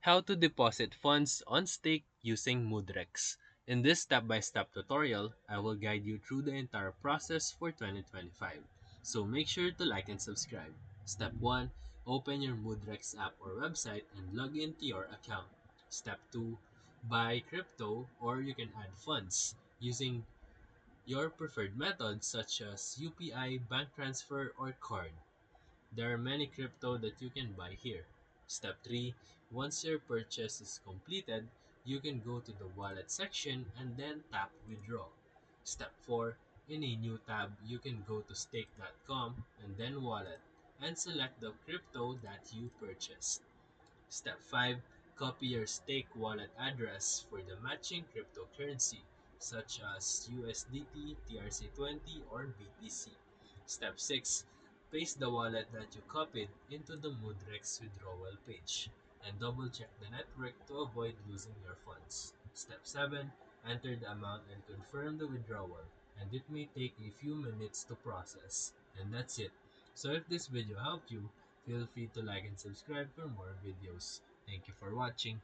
How to deposit funds on stake using Mudrex. In this step-by-step tutorial, I will guide you through the entire process for 2025. So make sure to like and subscribe. Step 1. Open your Mudrex app or website and log into your account. Step 2. Buy crypto or you can add funds using your preferred methods such as UPI, bank transfer, or card. There are many crypto that you can buy here. Step 3. Once your purchase is completed, you can go to the wallet section and then tap withdraw. Step 4. In a new tab, you can go to stake.com and then wallet and select the crypto that you purchased. Step 5. Copy your stake wallet address for the matching cryptocurrency such as USDT, TRC20, or BTC. Step 6. Paste the wallet that you copied into the Mudrex withdrawal page and double check the network to avoid losing your funds. Step 7. Enter the amount and confirm the withdrawal, and it may take a few minutes to process. And that's it. So if this video helped you, feel free to like and subscribe for more videos. Thank you for watching.